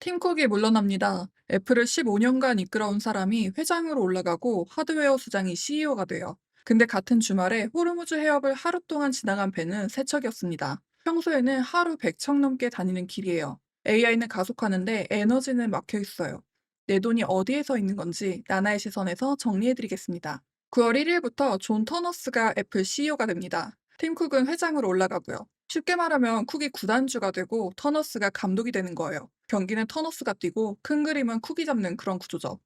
팀쿡이 물러납니다. 애플을 15년간 이끌어온 사람이 회장으로 올라가고 하드웨어 수장이 CEO가 돼요. 근데 같은 주말에 호르무즈 해협을 하루 동안 지나간 배는 세 척이었습니다. 평소에는 하루 100척 넘게 다니는 길이에요. AI는 가속하는데 에너지는 막혀 있어요. 내 돈이 어디에서 있는 건지 나나의 시선에서 정리해드리겠습니다. 9월 1일부터 존 터너스가 애플 CEO가 됩니다. 팀 쿡은 회장으로 올라가고요. 쉽게 말하면 쿡이 구단주가 되고 터너스가 감독이 되는 거예요. 경기는 터너스가 뛰고 큰 그림은 쿡이 잡는 그런 구조죠.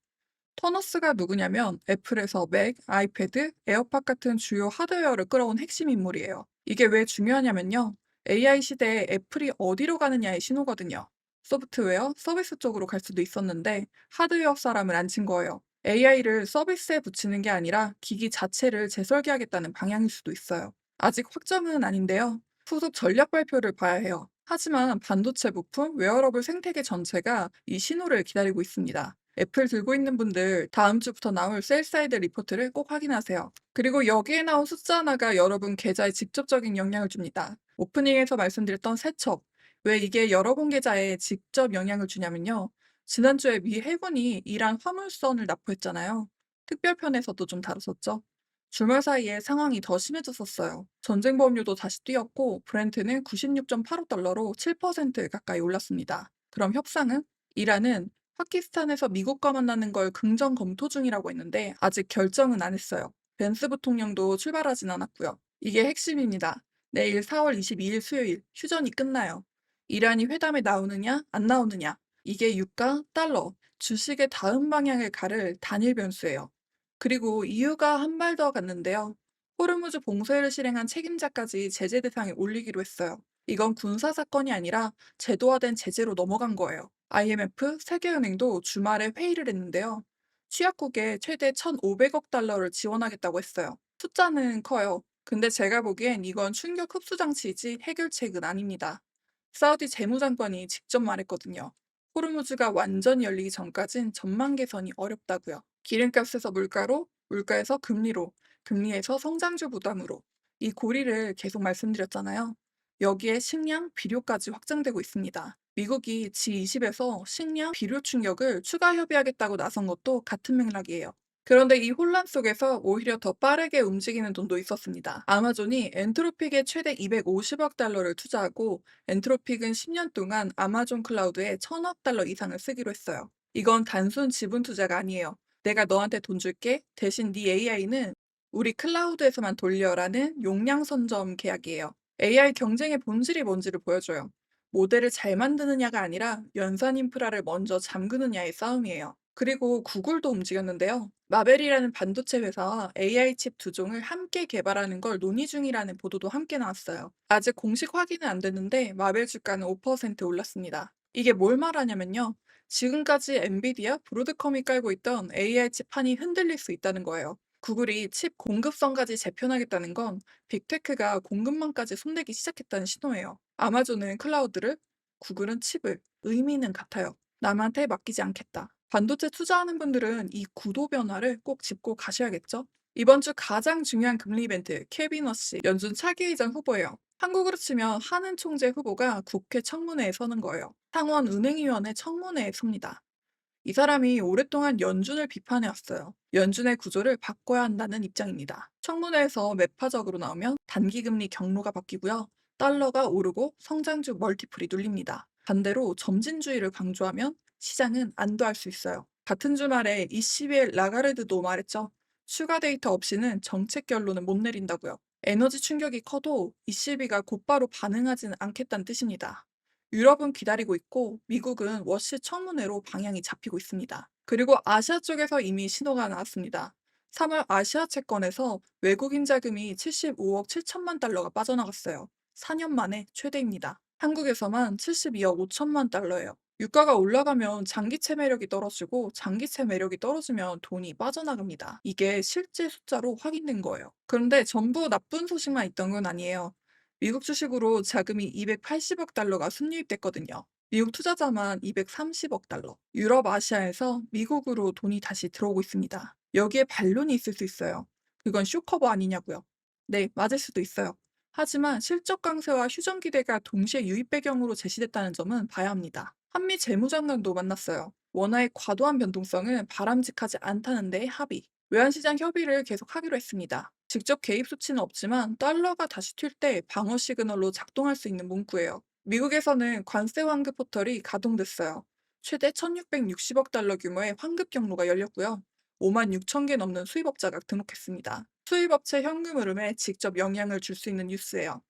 터너스가 누구냐면 애플에서 맥, 아이패드, 에어팟 같은 주요 하드웨어를 끌어온 핵심 인물이에요. 이게 왜 중요하냐면요. AI 시대에 애플이 어디로 가느냐의 신호거든요. 소프트웨어, 서비스 쪽으로 갈 수도 있었는데 하드웨어 사람을 앉힌 거예요. AI를 서비스에 붙이는 게 아니라 기기 자체를 재설계하겠다는 방향일 수도 있어요. 아직 확정은 아닌데요. 후속 전략 발표를 봐야 해요. 하지만 반도체 부품, 웨어러블 생태계 전체가 이 신호를 기다리고 있습니다. 애플 들고 있는 분들 다음 주부터 나올 셀사이드 리포트를 꼭 확인하세요. 그리고 여기에 나온 숫자 하나가 여러분 계좌에 직접적인 영향을 줍니다. 오프닝에서 말씀드렸던 세척. 왜 이게 여러분 계좌에 직접 영향을 주냐면요. 지난주에 미 해군이 이란 화물선을 납포했잖아요. 특별편에서도 좀 다뤘었죠. 주말 사이에 상황이 더 심해졌었어요. 전쟁 보험료도 다시 뛰었고 브렌트는 96.85달러로 7% 가까이 올랐습니다. 그럼 협상은? 이란은 파키스탄에서 미국과 만나는 걸 긍정 검토 중이라고 했는데 아직 결정은 안 했어요. 벤스 부통령도 출발하진 않았고요. 이게 핵심입니다. 내일 4월 22일 수요일 휴전이 끝나요. 이란이 회담에 나오느냐 안 나오느냐 이게 유가, 달러, 주식의 다음 방향을 가를 단일 변수예요. 그리고 이유가 한 발 더 갔는데요. 호르무즈 봉쇄를 실행한 책임자까지 제재 대상에 올리기로 했어요. 이건 군사 사건이 아니라 제도화된 제재로 넘어간 거예요. IMF, 세계은행도 주말에 회의를 했는데요. 취약국에 최대 1,500억 달러를 지원하겠다고 했어요. 숫자는 커요. 근데 제가 보기엔 이건 충격 흡수 장치이지 해결책은 아닙니다. 사우디 재무장관이 직접 말했거든요. 호르무즈가 완전히 열리기 전까진 전망 개선이 어렵다고요. 기름값에서 물가로, 물가에서 금리로, 금리에서 성장주 부담으로 이 고리를 계속 말씀드렸잖아요. 여기에 식량, 비료까지 확장되고 있습니다. 미국이 G20에서 식량, 비료 충격을 추가 협의하겠다고 나선 것도 같은 맥락이에요. 그런데 이 혼란 속에서 오히려 더 빠르게 움직이는 돈도 있었습니다. 아마존이 엔트로픽에 최대 250억 달러를 투자하고 엔트로픽은 10년 동안 아마존 클라우드에 1,000억 달러 이상을 쓰기로 했어요. 이건 단순 지분 투자가 아니에요. 내가 너한테 돈 줄게. 대신 네 AI는 우리 클라우드에서만 돌려라는 용량 선점 계약이에요. AI 경쟁의 본질이 뭔지를 보여줘요. 모델을 잘 만드느냐가 아니라 연산 인프라를 먼저 잠그느냐의 싸움이에요. 그리고 구글도 움직였는데요. 마벨이라는 반도체 회사와 AI 칩 두 종을 함께 개발하는 걸 논의 중이라는 보도도 함께 나왔어요. 아직 공식 확인은 안 됐는데 마벨 주가는 5% 올랐습니다. 이게 뭘 말하냐면요. 지금까지 엔비디아, 브로드컴이 깔고 있던 AI 칩 판이 흔들릴 수 있다는 거예요. 구글이 칩 공급선까지 재편하겠다는 건 빅테크가 공급망까지 손대기 시작했다는 신호예요. 아마존은 클라우드를, 구글은 칩을. 의미는 같아요. 남한테 맡기지 않겠다. 반도체 투자하는 분들은 이 구도 변화를 꼭 짚고 가셔야겠죠? 이번 주 가장 중요한 금리 이벤트, 케빈 워시, 연준 차기의장 후보예요. 한국으로 치면 한은 총재 후보가 국회 청문회에 서는 거예요. 상원 은행위원회 청문회에 섭니다. 이 사람이 오랫동안 연준을 비판해왔어요. 연준의 구조를 바꿔야 한다는 입장입니다. 청문회에서 매파적으로 나오면 단기금리 경로가 바뀌고요. 달러가 오르고 성장주 멀티플이 눌립니다. 반대로 점진주의를 강조하면 시장은 안도할 수 있어요. 같은 주말에 ECB의 라가르드도 말했죠. 추가 데이터 없이는 정책 결론을 못 내린다고요. 에너지 충격이 커도 ECB가 곧바로 반응하지는 않겠다는 뜻입니다. 유럽은 기다리고 있고 미국은 워시 청문회로 방향이 잡히고 있습니다. 그리고 아시아 쪽에서 이미 신호가 나왔습니다. 3월 아시아 채권에서 외국인 자금이 75억 7천만 달러가 빠져나갔어요. 4년 만에 최대입니다. 한국에서만 72억 5천만 달러예요. 유가가 올라가면 장기채 매력이 떨어지고 장기채 매력이 떨어지면 돈이 빠져나갑니다. 이게 실제 숫자로 확인된 거예요. 그런데 전부 나쁜 소식만 있던 건 아니에요. 미국 주식으로 자금이 280억 달러가 순유입됐거든요. 미국 투자자만 230억 달러. 유럽, 아시아에서 미국으로 돈이 다시 들어오고 있습니다. 여기에 반론이 있을 수 있어요. 그건 쇼커버 아니냐고요. 네, 맞을 수도 있어요. 하지만 실적 강세와 휴전 기대가 동시에 유입 배경으로 제시됐다는 점은 봐야 합니다. 한미 재무장관도 만났어요. 원화의 과도한 변동성은 바람직하지 않다는 데 합의. 외환시장 협의를 계속하기로 했습니다. 직접 개입 수치는 없지만 달러가 다시 튈 때 방어 시그널로 작동할 수 있는 문구예요. 미국에서는 관세 환급 포털이 가동됐어요. 최대 1660억 달러 규모의 환급 경로가 열렸고요. 5만 6천 개 넘는 수입업자가 등록했습니다. 수입업체 현금 흐름에 직접 영향을 줄 수 있는 뉴스예요.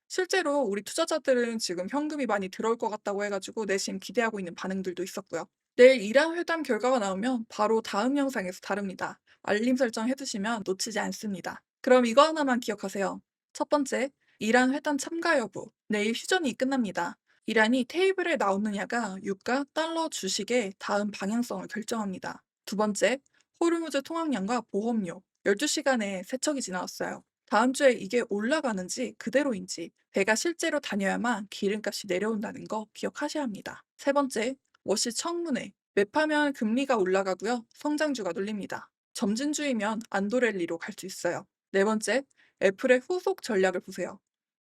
실제로 우리 투자자들은 지금 현금이 많이 들어올 것 같다고 해가지고 내심 기대하고 있는 반응들도 있었고요. 내일 이란 회담 결과가 나오면 바로 다음 영상에서 다룹니다. 알림 설정 해두시면 놓치지 않습니다. 그럼 이거 하나만 기억하세요. 첫 번째, 이란 회담 참가 여부. 내일 휴전이 끝납니다. 이란이 테이블에 나오느냐가 유가, 달러, 주식의 다음 방향성을 결정합니다. 두 번째, 호르무즈 통항량과 보험료. 12시간의 세척이 지나왔어요. 다음 주에 이게 올라가는지 그대로인지 배가 실제로 다녀야만 기름값이 내려온다는 거 기억하셔야 합니다. 세 번째, 워시 청문회. 맵하면 금리가 올라가고요. 성장주가 눌립니다. 점진주의면 안도랠리로 갈 수 있어요. 네 번째, 애플의 후속 전략을 보세요.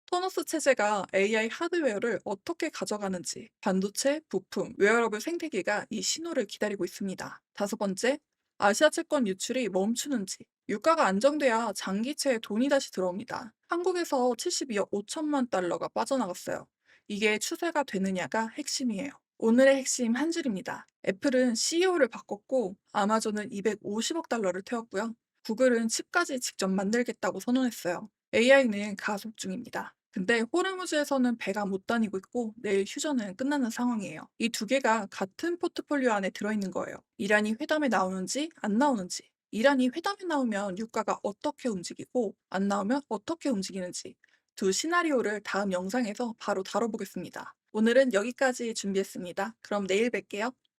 토너스 체제가 AI 하드웨어를 어떻게 가져가는지 반도체, 부품, 웨어러블 생태계가 이 신호를 기다리고 있습니다. 다섯 번째, 아시아 채권 유출이 멈추는지 유가가 안정돼야 장기채에 돈이 다시 들어옵니다. 한국에서 72억 5천만 달러가 빠져나갔어요. 이게 추세가 되느냐가 핵심이에요. 오늘의 핵심 한 줄입니다. 애플은 CEO를 바꿨고 아마존은 250억 달러를 태웠고요. 구글은 칩까지 직접 만들겠다고 선언했어요. AI는 가속 중입니다. 근데 호르무즈에서는 배가 못 다니고 있고 내일 휴전은 끝나는 상황이에요. 이 두 개가 같은 포트폴리오 안에 들어있는 거예요. 이란이 회담에 나오는지 안 나오는지. 이란이 회담에 나오면 유가가 어떻게 움직이고 안 나오면 어떻게 움직이는지 두 시나리오를 다음 영상에서 바로 다뤄보겠습니다. 오늘은 여기까지 준비했습니다. 그럼 내일 뵐게요.